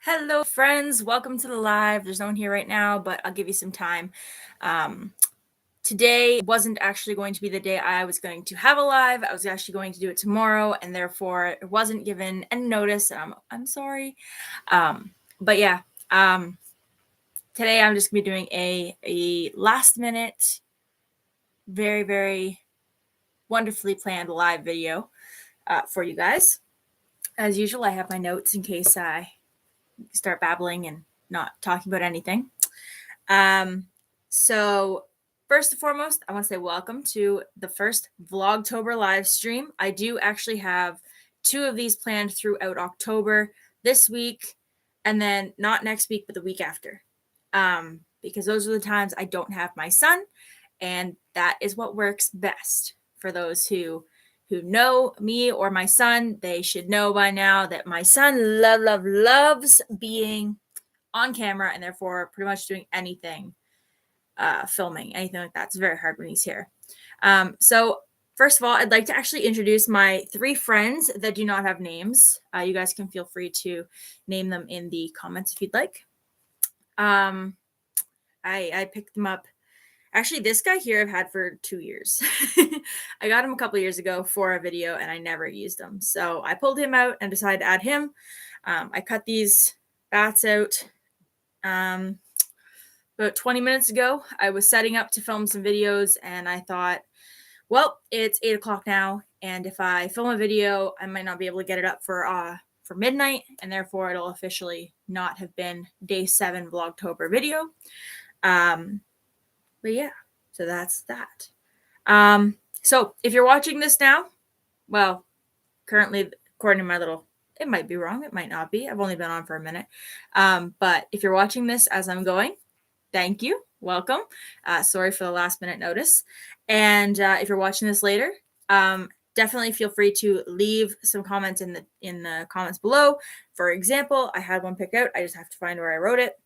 Hello, friends. Welcome to the live. There's no one here right now, but I'll give you some time. Today wasn't actually going to be the day I was going to have a live. I was actually going to do it tomorrow, and therefore it wasn't given any notice. And I'm sorry. But yeah, today I'm just gonna be doing a last minute, very very wonderfully planned live video for you guys. As usual, I have my notes in case I start babbling and not talking about anything. So first and foremost, I want to say welcome to the first Vlogtober live stream. I do actually have 2 of these planned throughout October, this week, and then not next week, but the week after. Because those are the times I don't have my son, and that is what works best. For those who know me or my son, they should know by now that my son loves being on camera and therefore pretty much doing anything, filming, anything like that. It's very hard when he's here. So first of all, I'd like to actually introduce my 3 friends that do not have names. You guys can feel free to name them in the comments if you'd like. I picked them up. Actually, this guy here I've had for 2 years. I got him a couple years ago for a video and I never used him. So I pulled him out and decided to add him. I cut these bats out about 20 minutes ago. I was setting up to film some videos and I thought, well, it's 8 o'clock now. And if I film a video, I might not be able to get it up for midnight. And therefore it'll officially not have been day 7 Vlogtober video. But yeah, so that's that. So if you're watching this now, well, currently, according to my little, it might be wrong, it might not be. I've only been on for a minute. But if you're watching this as I'm going, thank you, welcome. Sorry for the last minute notice. And if you're watching this later, definitely feel free to leave some comments in the comments below. For example, I had one picked out. I just have to find where I wrote it.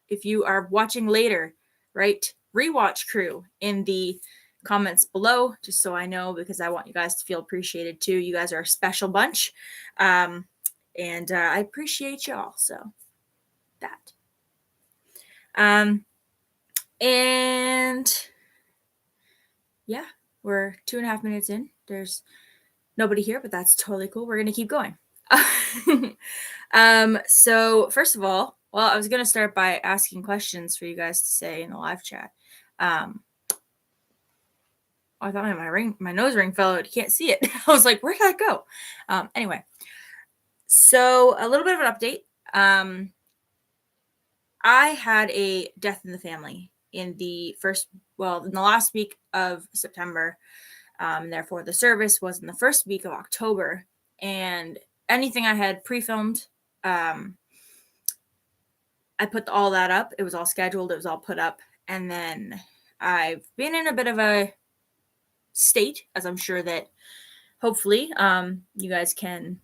If you are watching later, right, rewatch crew in the comments below, just so I know, because I want you guys to feel appreciated too. You guys are a special bunch, and I appreciate y'all. So that. And yeah, we're 2.5 minutes in. There's nobody here, but that's totally cool. We're gonna keep going. So first of all, well, I was gonna start by asking questions for you guys to say in the live chat. I thought my nose ring fell out. You can't see it. I was like, where did that go? Anyway, so a little bit of an update. I had a death in the family in the last week of September. Therefore, the service was in the first week of October. And anything I had pre-filmed, I put all that up. It was all scheduled. It was all put up. And then I've been in a bit of a state, as I'm sure that hopefully you guys can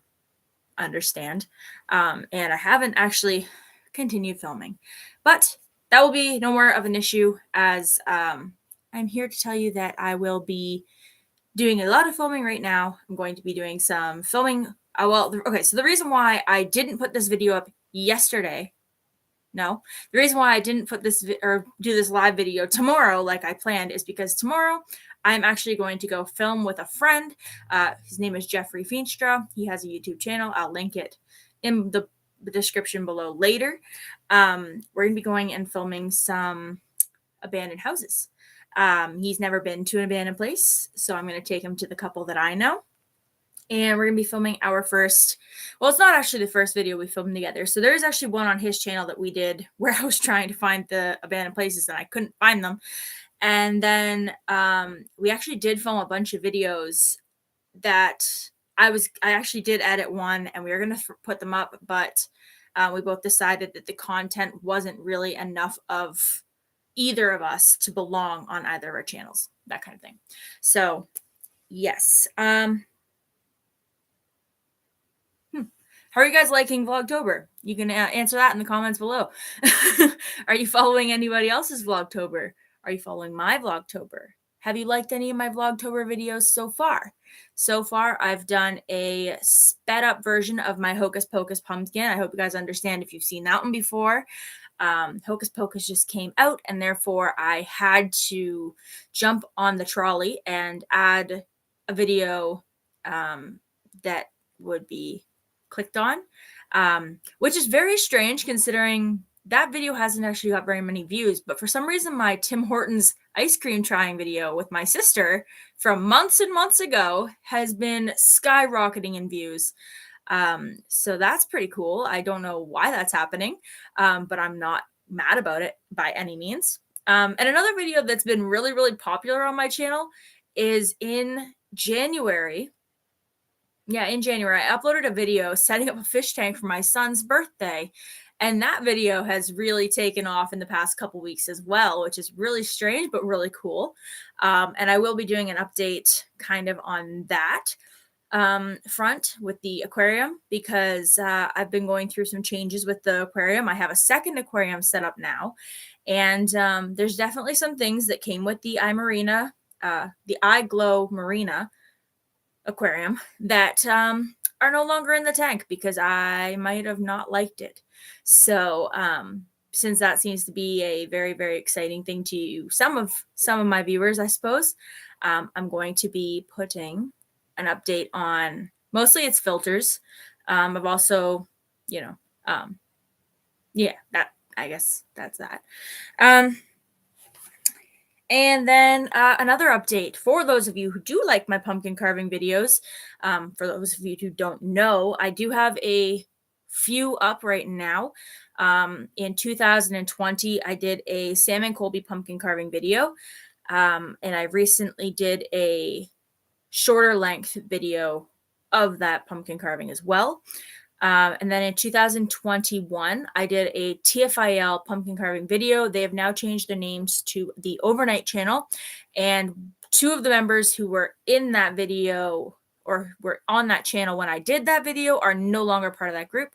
understand. And I haven't actually continued filming. But that will be no more of an issue, as I'm here to tell you that I will be doing a lot of filming right now. I'm going to be doing some filming. So the reason why I didn't put this video up yesterday, the reason why I didn't put this do this live video tomorrow like I planned is because tomorrow I'm actually going to go film with a friend. His name is Jeffrey Feenstra. He has a YouTube channel. I'll link it in the description below later. We're going to be going and filming some abandoned houses. He's never been to an abandoned place, so I'm going to take him to the couple that I know. And we're going to be filming our first, well, it's not actually the first video we filmed together. So there is actually one on his channel that we did where I was trying to find the abandoned places and I couldn't find them. And then we actually did film a bunch of videos that I actually did edit one and we were going to put them up, but we both decided that the content wasn't really enough of either of us to belong on either of our channels, that kind of thing. So yes. How are you guys liking Vlogtober? You can answer that in the comments below. Are you following anybody else's Vlogtober? Are you following my Vlogtober? Have you liked any of my Vlogtober videos so far? So far, I've done a sped up version of my Hocus Pocus pumpkin. I hope you guys understand if you've seen that one before. Hocus Pocus just came out, and therefore I had to jump on the trolley and add a video that would be clicked on, which is very strange considering that video hasn't actually got very many views. But for some reason, my Tim Hortons ice cream trying video with my sister from months and months ago has been skyrocketing in views. So that's pretty cool. I don't know why that's happening, but I'm not mad about it by any means. And another video that's been really, really popular on my channel is in January. Yeah, in January, I uploaded a video setting up a fish tank for my son's birthday. And that video has really taken off in the past couple weeks as well, which is really strange, but really cool. And I will be doing an update kind of on that front with the aquarium because I've been going through some changes with the aquarium. I have a second aquarium set up now. And there's definitely some things that came with the the iGlow Marina aquarium that are no longer in the tank because I might have not liked it. So since that seems to be a very, very exciting thing to some of my viewers, I suppose, I'm going to be putting an update on mostly its filters. I've also, yeah, that I guess that's that. And then another update for those of you who do like my pumpkin carving videos. For those of you who don't know, I do have a few up right now. In 2020, I did a Sam and Colby pumpkin carving video. And I recently did a shorter length video of that pumpkin carving as well. And then in 2021, I did a TFIL pumpkin carving video. They have now changed their names to the Overnight channel. And two of the members who were in that video or were on that channel when I did that video are no longer part of that group.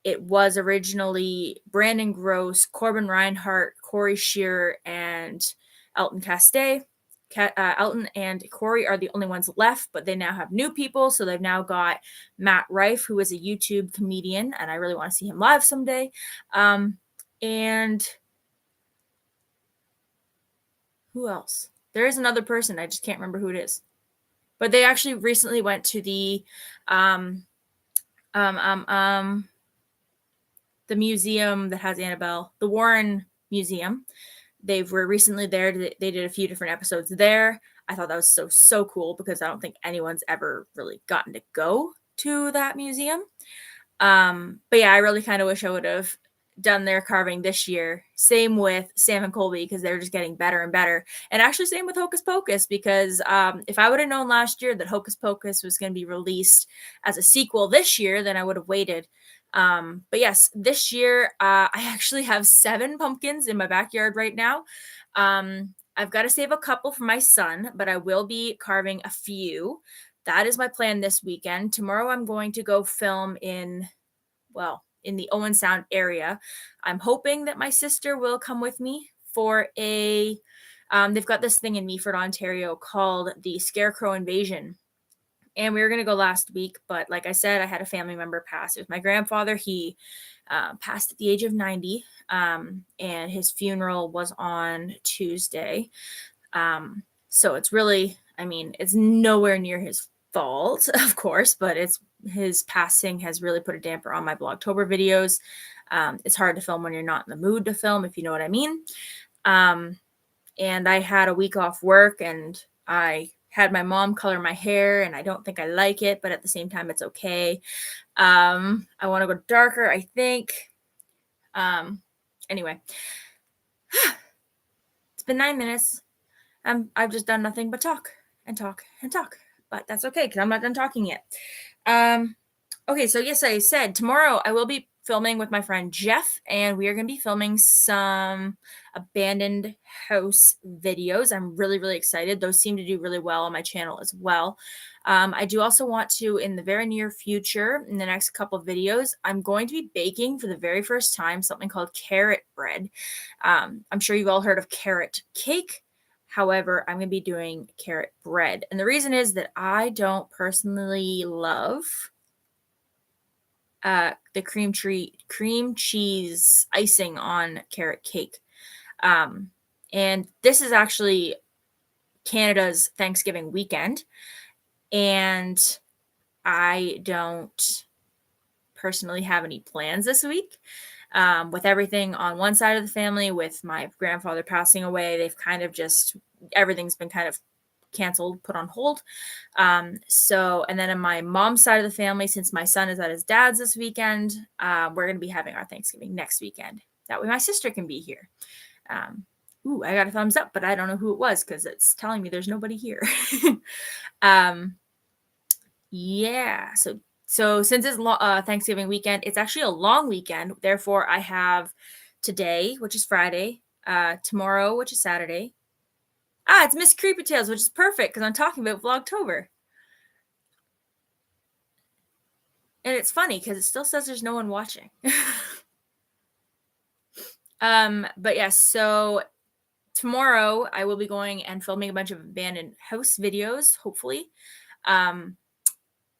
It was originally Brandon Gross, Corbin Reinhardt, Corey Shearer, and Elton Castay. Elton and Corey are the only ones left, but they now have new people. So they've now got Matt Rife, who is a YouTube comedian, and I really want to see him live someday. And who else? There is another person. I just can't remember who it is. But they actually recently went to the museum that has Annabelle, the Warren Museum. They were recently there. They did a few different episodes there. I thought that was so cool because I don't think anyone's ever really gotten to go to that museum. But yeah, I really kind of wish I would have done their carving this year. Same with Sam and Colby because they're just getting better and better. And actually same with Hocus Pocus because if I would have known last year that Hocus Pocus was going to be released as a sequel this year, then I would have waited. But yes, this year I actually have 7 pumpkins in my backyard right now. I've got to save a couple for my son, but I will be carving a few. That is my plan this weekend. Tomorrow I'm going to go film in the Owen Sound area. I'm hoping that my sister will come with me for they've got this thing in Meaford, Ontario called the Scarecrow Invasion. And we were going to go last week, but like I said, I had a family member pass. It was my grandfather. He passed at the age of 90, and his funeral was on Tuesday. So it's really, it's nowhere near his fault, of course, but his passing has really put a damper on my Vlogtober videos. It's hard to film when you're not in the mood to film, if you know what I mean. And I had a week off work, and I had my mom color my hair, and I don't think I like it, but at the same time, it's okay. I want to go darker, I think. Anyway, it's been 9 minutes. I've just done nothing but talk and talk and talk, but that's okay because I'm not done talking yet. Okay, so yes, I said tomorrow I will be filming with my friend Jeff, and we are going to be filming some abandoned house videos. I'm really, really excited. Those seem to do really well on my channel as well. I do also want to, in the very near future, in the next couple of videos, I'm going to be baking for the very first time something called carrot bread. I'm sure you've all heard of carrot cake. However, I'm going to be doing carrot bread. And the reason is that I don't personally love the cream cheese icing on carrot cake. And this is actually Canada's Thanksgiving weekend. And I don't personally have any plans this week. With everything on one side of the family, with my grandfather passing away, they've kind of just, everything's been kind of canceled, put on hold. And then on my mom's side of the family, since my son is at his dad's this weekend, we're going to be having our Thanksgiving next weekend. That way my sister can be here. I got a thumbs up, but I don't know who it was because it's telling me there's nobody here. Yeah. So since it's Thanksgiving weekend, it's actually a long weekend. Therefore, I have today, which is Friday, tomorrow, which is Saturday. It's Miss Creepy Tales, which is perfect because I'm talking about Vlogtober. And it's funny because it still says there's no one watching. But yes, so tomorrow I will be going and filming a bunch of abandoned house videos, hopefully.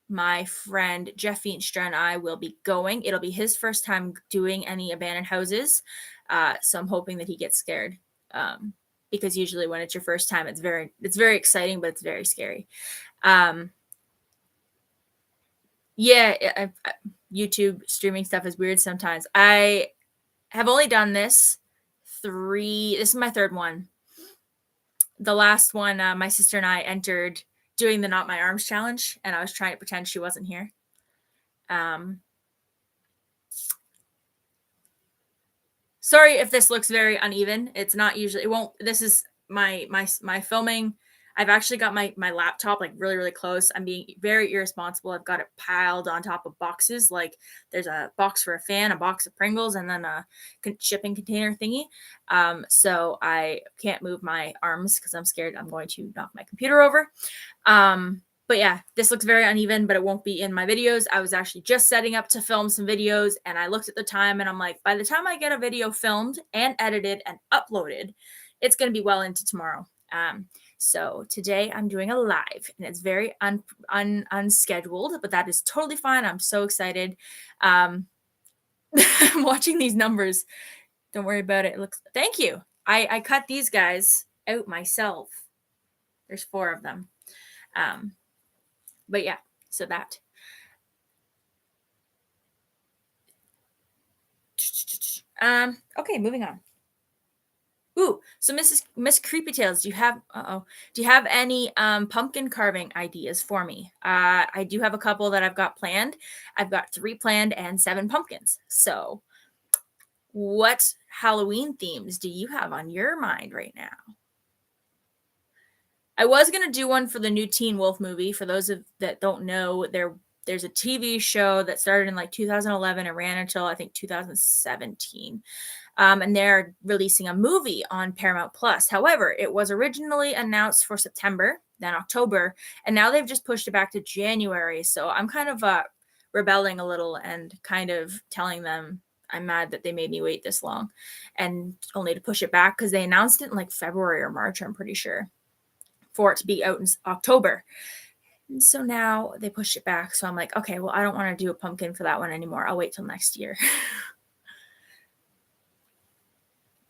My friend Jeff Feenstra and I will be going. It'll be his first time doing any abandoned houses. So I'm hoping that he gets scared. Because usually when it's your first time, it's very exciting, but it's very scary. YouTube streaming stuff is weird sometimes. I have only done this this is my third one. The last one, my sister and I entered doing the Not My Arms challenge, and I was trying to pretend she wasn't here. Sorry if this looks very uneven. It's not usually, it won't, this is my filming. I've actually got my laptop like really, really close. I'm being very irresponsible. I've got it piled on top of boxes. Like there's a box for a fan, a box of Pringles, and then a shipping container thingy. So I can't move my arms because I'm scared I'm going to knock my computer over. But yeah, this looks very uneven, but it won't be in my videos. I was actually just setting up to film some videos, and I looked at the time and I'm like, by the time I get a video filmed and edited and uploaded, it's going to be well into tomorrow. So today I'm doing a live, and it's very unscheduled, but that is totally fine. I'm so excited. I'm watching these numbers. Don't worry about it. Thank you. I cut these guys out myself. There's 4 of them. But yeah, so that. Okay, moving on. So Miss Creepy Tales, do you have any pumpkin carving ideas for me? I do have a couple that I've got planned. I've got 3 planned and 7 pumpkins. So what Halloween themes do you have on your mind right now? I was going to do one for the new Teen Wolf movie. For those that don't know, there's a TV show that started in like 2011 and ran until I think 2017. And they're releasing a movie on Paramount Plus. However, it was originally announced for September, then October, and now they've just pushed it back to January. So I'm kind of rebelling a little and kind of telling them I'm mad that they made me wait this long and only to push it back because they announced it in like February or March, I'm pretty sure, for it to be out in October. And so now they pushed it back. So I'm like, okay, well, I don't want to do a pumpkin for that one anymore. I'll wait till next year.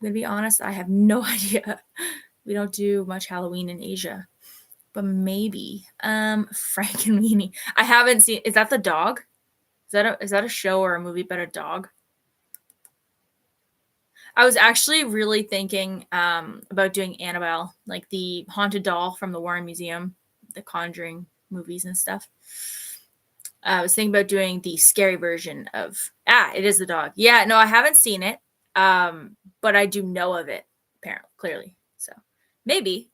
I'm going to be honest, I have no idea. We don't do much Halloween in Asia. But maybe. Frankenweenie. I haven't seen, is that the dog? Is that a show or a movie about a dog? I was actually really thinking about doing Annabelle, like the haunted doll from the Warren Museum, the Conjuring movies and stuff. I was thinking about doing the scary version of, it is the dog. Yeah, no, I haven't seen it, but I do know of it, apparently, clearly. So maybe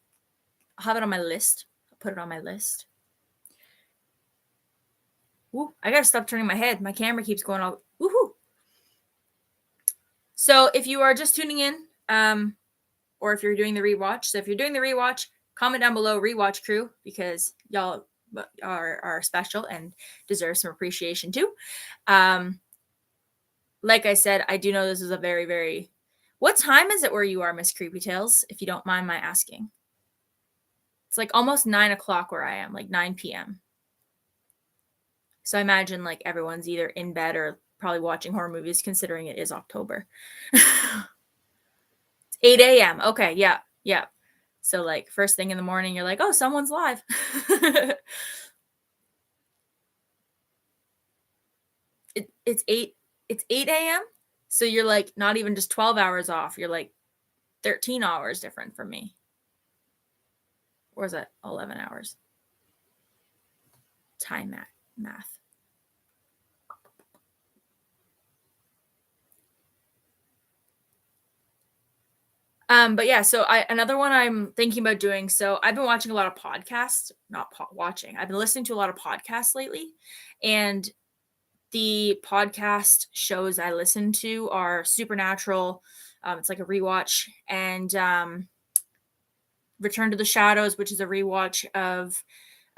I'll have it on my list. I'll put it on my list. Ooh, I gotta stop turning my head. My camera keeps going all, woohoo. So if you are just tuning in, or if you're doing the rewatch, so if you're doing the rewatch, comment down below rewatch crew because y'all are special and deserve some appreciation too. Like I said, I do know this is a very, very. What time is it where you are, Miss Creepy Tales? If you don't mind my asking. It's like almost 9 o'clock where I am, like 9 p.m. So I imagine like everyone's either in bed or probably watching horror movies, considering it is October. 8 a.m. Okay, yeah, yeah. So like first thing in the morning, you're like, oh, someone's live. It's 8 a.m. So you're like not even just 12 hours off. You're like 13 hours different from me. Or is that 11 hours? Time math. But yeah, so another one I'm thinking about doing. So I've been watching a lot of podcasts, not watching. I've been listening to a lot of podcasts lately, and the podcast shows I listen to are Supernatural. It's like a rewatch, and Return to the Shadows, which is a rewatch of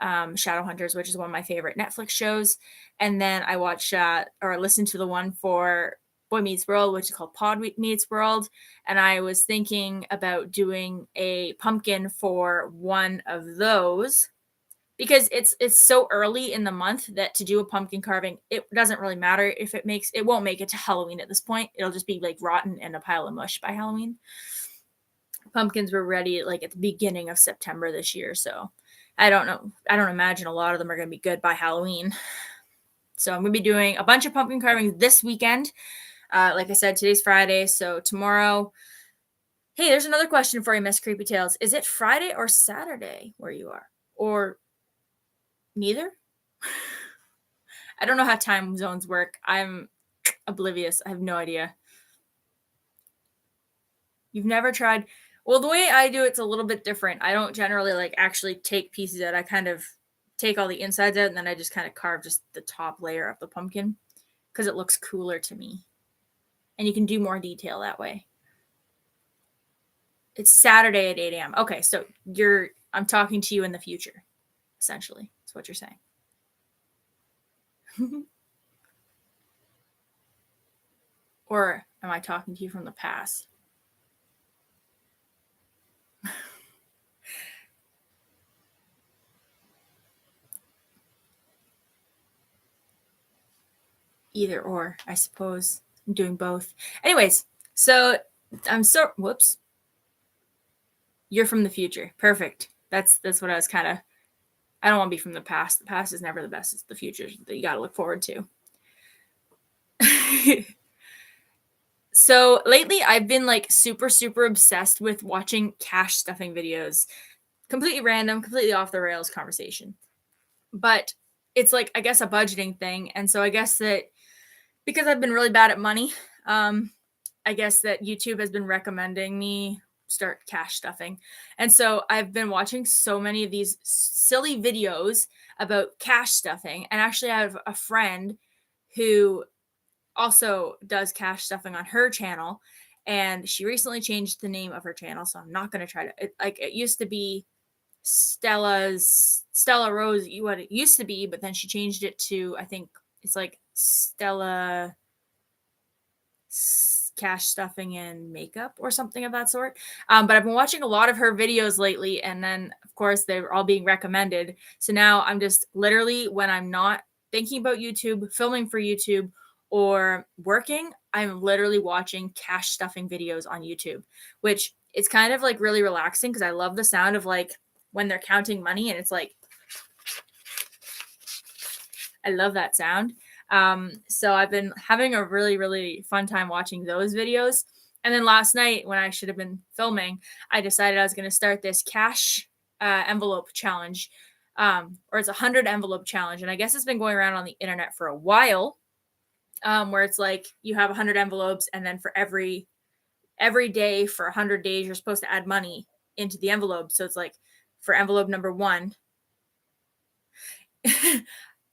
Shadowhunters, which is one of my favorite Netflix shows. And then I watch or listen to the one for Boy Meets World, which is called Pod Meets World. And I was thinking about doing a pumpkin for one of those because it's so early in the month that to do a pumpkin carving, it doesn't really matter if it won't make it to Halloween at this point. It'll just be like rotten and a pile of mush by Halloween. Pumpkins were ready like at the beginning of September this year, so I don't know. I don't imagine a lot of them are going to be good by Halloween. So I'm going to be doing a bunch of pumpkin carving this weekend. Like I said, today's Friday, so tomorrow. Hey, there's another question for you, Miss Creepy Tales. Is it Friday or Saturday where you are, or neither? I don't know how time zones work. I'm oblivious. I have no idea. You've never tried? Well, the way I do it's a little bit different. I don't generally like actually take pieces out. I kind of take all the insides out and then I just kind of carve just the top layer of the pumpkin because it looks cooler to me. And you can do more detail that way. It's Saturday at 8 a.m. Okay, so I'm talking to you in the future, essentially. That's what you're saying. Or am I talking to you from the past? Either or, I suppose. I'm doing both. Anyways, so whoops. You're from the future. Perfect. That's what I was kind of. I don't want to be from the past. The past is never the best. It's the future that you got to look forward to. So lately I've been like super, super obsessed with watching cash stuffing videos. Completely random, completely off the rails conversation. But it's like, I guess, a budgeting thing. And so I guess that because I've been really bad at money, I guess that YouTube has been recommending me start cash stuffing. And so I've been watching so many of these silly videos about cash stuffing. And actually I have a friend who also does cash stuffing on her channel, and she recently changed the name of her channel, so I'm not going to try to it used to be Stella Rose, what it used to be, but then she changed it to, I think it's like Stella cash stuffing and makeup or something of that sort. But I've been watching a lot of her videos lately, and then of course they're all being recommended. So now I'm just literally, when I'm not thinking about YouTube, filming for YouTube, or working, I'm literally watching cash stuffing videos on YouTube, which it's kind of like really relaxing because I love the sound of like when they're counting money, and it's like, I love that sound. So I've been having a really, really fun time watching those videos. And then last night, when I should have been filming, I decided I was going to start this cash envelope challenge, or it's 100 envelope challenge. And I guess it's been going around on the internet for a while, where it's like you have 100 envelopes, and then for every day for 100 days, you're supposed to add money into the envelope. So it's like for envelope number 1.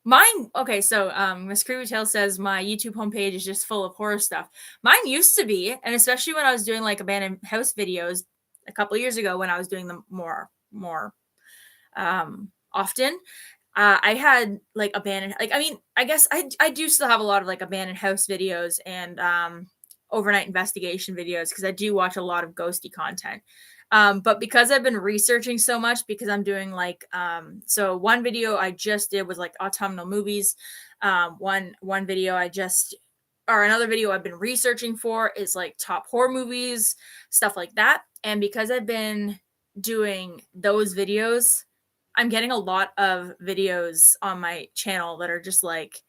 Mine, okay, so Miss Creepy Tale says my YouTube homepage is just full of horror stuff. Mine used to be, and especially when I was doing like abandoned house videos a couple years ago, when I was doing them more often, I had like abandoned, like, I mean, I guess I do still have a lot of like abandoned house videos and overnight investigation videos because I do watch a lot of ghosty content. But because I've been researching so much, because I'm doing like, so one video I just did was like autumnal movies. One video or another video I've been researching for is like top horror movies, stuff like that. And because I've been doing those videos, I'm getting a lot of videos on my channel that are just like,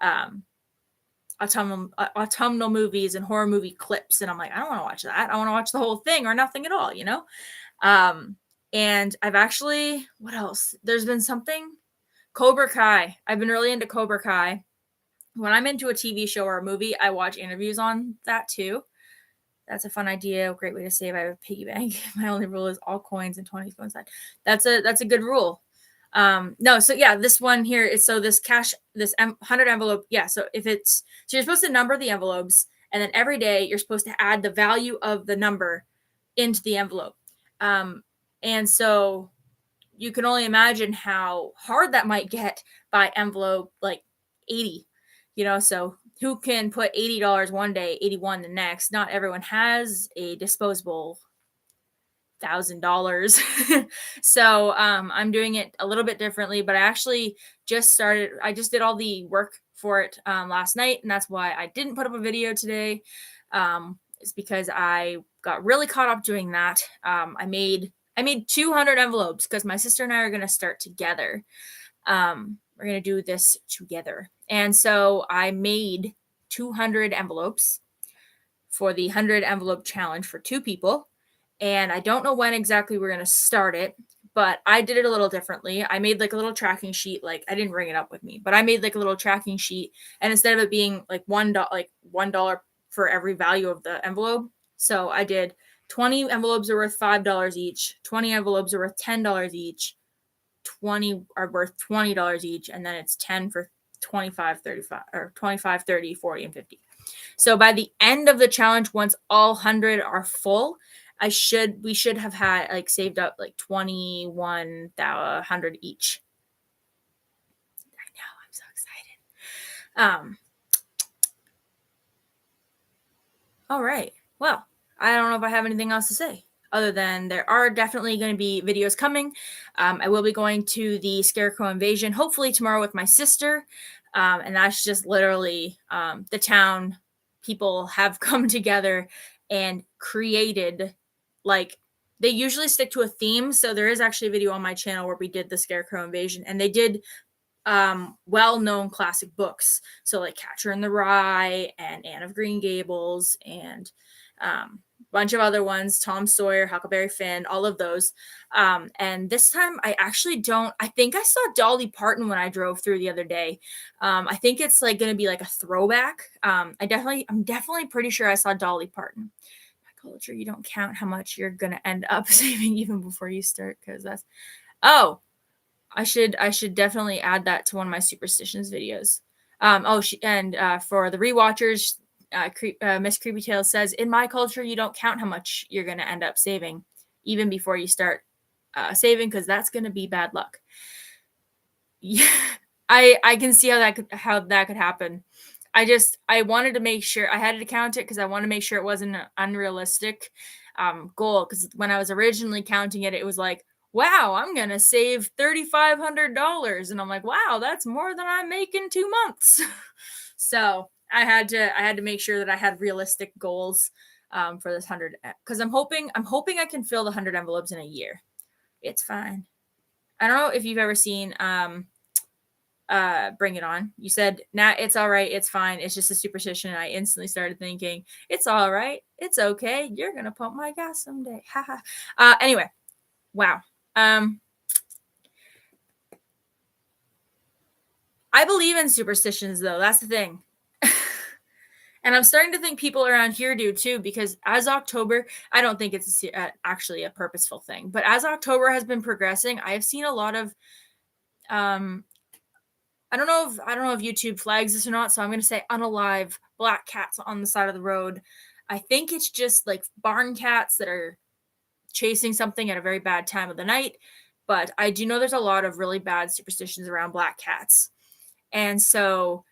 um, autumnal movies and horror movie clips, and I'm like, I don't want to watch that. I want to watch the whole thing or nothing at all, you know. And I've actually, what else? There's been something, Cobra Kai. I've been really into Cobra Kai. When I'm into a TV show or a movie, I watch interviews on that too. That's a fun idea. Great way to save. I have a piggy bank. My only rule is all coins and 20s go inside. That's a good rule. No, so yeah, this one here is, so this 100 envelope. Yeah. So so you're supposed to number the envelopes, and then every day you're supposed to add the value of the number into the envelope. And so you can only imagine how hard that might get by envelope like 80, you know, so who can put $80 one day, 81 the next? Not everyone has a disposable $1,000. So I'm doing it a little bit differently, but I actually just did all the work for it last night, and that's why I didn't put up a video today. It's because I got really caught up doing that. I made 200 envelopes because my sister and I are going to start together. We're going to do this together. And so I made 200 envelopes for the 100 envelope challenge for 2 people. And I don't know when exactly we're going to start it, but I did it a little differently. I made like a little tracking sheet. Like, I didn't bring it up with me, but I made like a little tracking sheet. And instead of it being like $1 for every value of the envelope, so I did 20 envelopes are worth $5 each, 20 envelopes are worth $10 each, 20 are worth $20 each, and then it's 10 for 25, 35, or 25, 30, 40, and 50. So by the end of the challenge, once all 100 are full, we should have had like saved up like 21,100 each. I know, I'm so excited. All right. Well, I don't know if I have anything else to say other than there are definitely going to be videos coming. I will be going to the Scarecrow Invasion, hopefully tomorrow with my sister. And that's just literally the town people have come together and created, like, they usually stick to a theme. So there is actually a video on my channel where we did the Scarecrow Invasion, and they did well-known classic books. So like Catcher in the Rye and Anne of Green Gables and bunch of other ones, Tom Sawyer, Huckleberry Finn, all of those. And this time I think I saw Dolly Parton when I drove through the other day. I think it's like going to be like a throwback. I'm definitely pretty sure I saw Dolly Parton. My culture, you don't count how much you're going to end up saving even before you start. Cause I should definitely add that to one of my superstitions videos. For the rewatchers, Miss Creepy Tales says, in my culture, you don't count how much you're going to end up saving even before you start saving, because that's going to be bad luck. Yeah, I can see how that could happen. I wanted to make sure I had to count it because I want to make sure it wasn't an unrealistic goal. Because when I was originally counting it, it was like, wow, I'm gonna save $3,500, and I'm like, wow, that's more than I make in 2 months. So I had to make sure that I had realistic goals for this 100, because I'm hoping I can fill the 100 envelopes in a year. It's fine. I don't know if you've ever seen Bring It On. You said, nah, it's all right, it's fine, it's just a superstition. And I instantly started thinking, it's all right, it's okay, you're gonna pump my gas someday. Haha. Anyway, wow. I believe in superstitions, though. That's the thing. And I'm starting to think people around here do too, because as October, I don't think it's actually a purposeful thing, but as October has been progressing, I have seen a lot of, I don't know if YouTube flags this or not, so I'm going to say unalive black cats on the side of the road. I think it's just like barn cats that are chasing something at a very bad time of the night, but I do know there's a lot of really bad superstitions around black cats. And so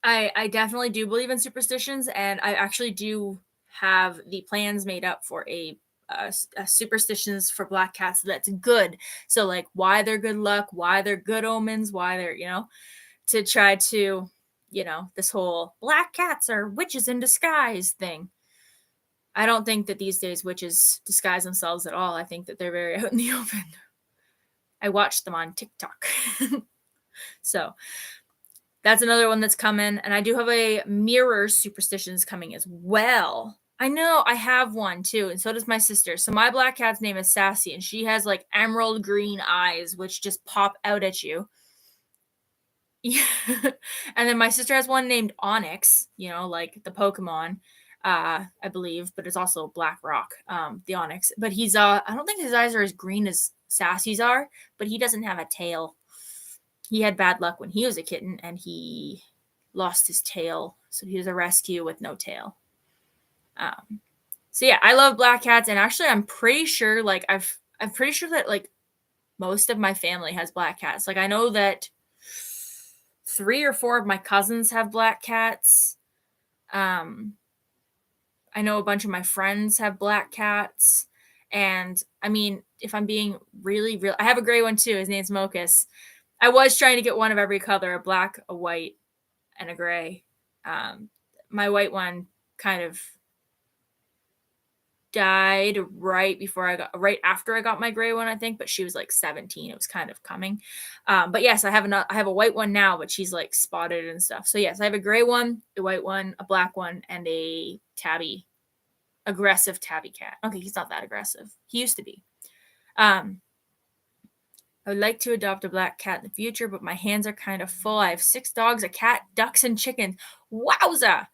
I definitely do believe in superstitions, and I actually do have the plans made up for a superstitions for black cats that's good. So like why they're good luck, why they're good omens, why they're, to try to, this whole black cats are witches in disguise thing. I don't think that these days witches disguise themselves at all. I think that they're very out in the open. I watched them on TikTok. So that's another one that's coming. And I do have a mirror superstitions coming as well. I know I have one too. And so does my sister. So my black cat's name is Sassy. And she has like emerald green eyes, which just pop out at you. Yeah. And then my sister has one named Onyx, like the Pokemon, I believe, but it's also Black Rock, the Onyx. But he's I don't think his eyes are as green as Sassy's are, but he doesn't have a tail. He had bad luck when he was a kitten and he lost his tail. So he was a rescue with no tail. So yeah, I love black cats. And actually I'm pretty sure I'm pretty sure that like most of my family has black cats. Like I know that 3 or 4 of my cousins have black cats. I know a bunch of my friends have black cats. And I mean, if I'm being really real, I have a gray one too. His name's Mocus. I was trying to get one of every color, a black, a white, and a gray. My white one kind of died right after I got my gray one, I think, but she was like 17. It was kind of coming. But yes, I have a white one now, but she's like spotted and stuff. So yes, I have a gray one, a white one, a black one, and a aggressive tabby cat. Okay, he's not that aggressive. He used to be. I would like to adopt a black cat in the future, but my hands are kind of full. I have 6 dogs, a cat, ducks, and chickens. Wowza!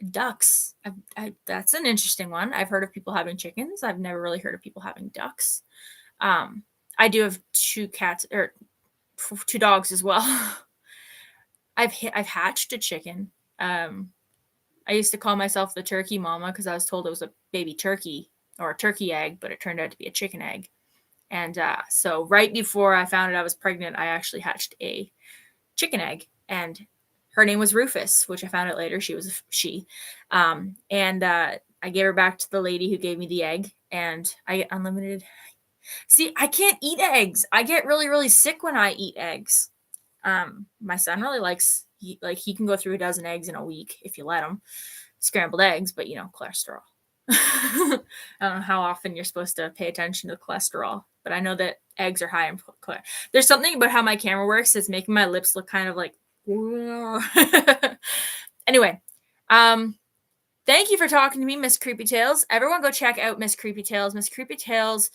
Ducks. That's an interesting one. I've heard of people having chickens. I've never really heard of people having ducks. I do have 2 cats, or 2 dogs as well. I've hatched a chicken. I used to call myself the turkey mama because I was told it was a baby turkey or a turkey egg, but it turned out to be a chicken egg. And so right before I found out I was pregnant, I actually hatched a chicken egg, and her name was Rufus, which I found out later she was a she. And I gave her back to the lady who gave me the egg, and I get unlimited. See, I can't eat eggs. I get really, really sick when I eat eggs. My son really likes, he can go through a dozen eggs in a week if you let him. Scrambled eggs, but cholesterol. I don't know how often you're supposed to pay attention to cholesterol, but I know that eggs are high in cholesterol. There's something about how my camera works. It's making my lips look kind of like, anyway, thank you for talking to me, Miss Creepy Tales. Everyone go check out Miss Creepy Tales. Miss Creepy Tales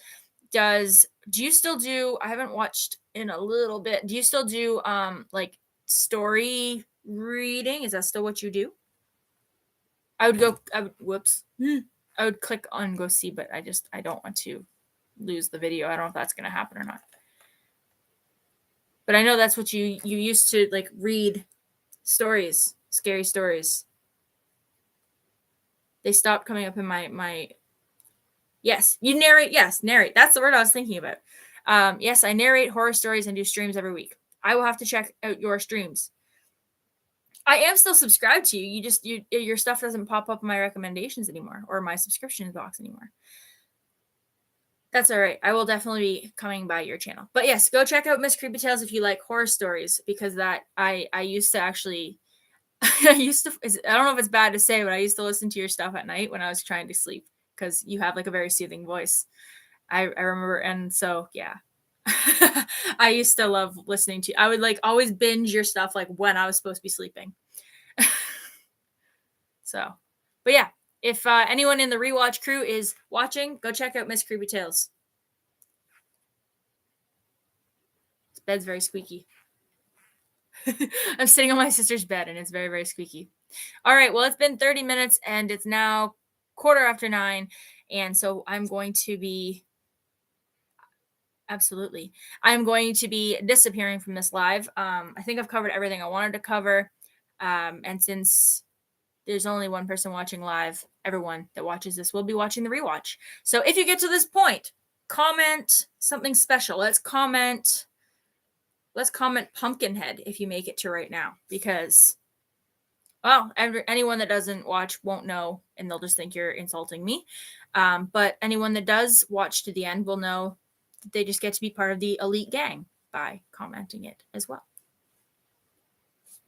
do you still do, I haven't watched in a little bit, do you still do like story reading? Is that still what you do? I would click on go see, but I don't want to lose the video. I don't know if that's going to happen or not. But I know that's what you used to like read stories, scary stories. They stopped coming up in my Yes, you narrate. Yes, narrate. That's the word I was thinking about. Yes, I narrate horror stories and do streams every week. I will have to check out your streams. I am still subscribed to you. Your stuff doesn't pop up in my recommendations anymore or my subscription box anymore. That's all right. I will definitely be coming by your channel. But yes, go check out Miss Creepy Tales if you like horror stories, because that I used to actually I don't know if it's bad to say, but I used to listen to your stuff at night when I was trying to sleep because you have like a very soothing voice. I remember, and so yeah. I used to love listening to you. I would like always binge your stuff like when I was supposed to be sleeping. So, but yeah, if anyone in the rewatch crew is watching, go check out Miss Creepy Tales. This bed's very squeaky. I'm sitting on my sister's bed and it's very, very squeaky. All right, well, it's been 30 minutes and it's now 9:15. And so I'm going to be disappearing from this live. I think I've covered everything I wanted to cover. And since there's only one person watching live, everyone that watches this will be watching the rewatch. So if you get to this point, comment something special. Let's comment Pumpkinhead if you make it to right now, because Well, anyone that doesn't watch won't know, and they'll just think you're insulting me. But anyone that does watch to the end will know that they just get to be part of the elite gang by commenting it as well.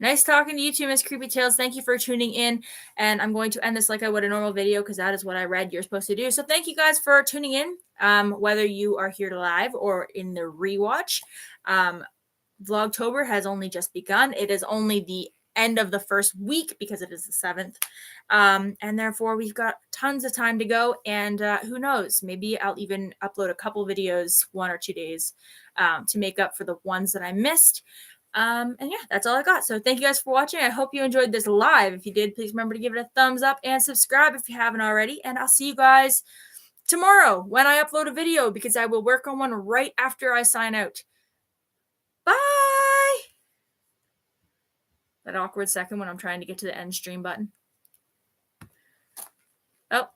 Nice talking to you too, Miss Creepy Tales. Thank you for tuning in. And I'm going to end this like I would a normal video because that is what I read you're supposed to do. So thank you guys for tuning in, whether you are here live or in the rewatch. Vlogtober has only just begun. It is only the end of the first week because it is the 7th. And therefore, we've got tons of time to go. And who knows? Maybe I'll even upload a couple videos 1 or 2 days to make up for the ones that I missed. And yeah, that's all I got. So thank you guys for watching. I hope you enjoyed this live. If you did, please remember to give it a thumbs up and subscribe if you haven't already. And I'll see you guys tomorrow when I upload a video because I will work on one right after I sign out. Bye! That awkward second when I'm trying to get to the end stream button. Oh.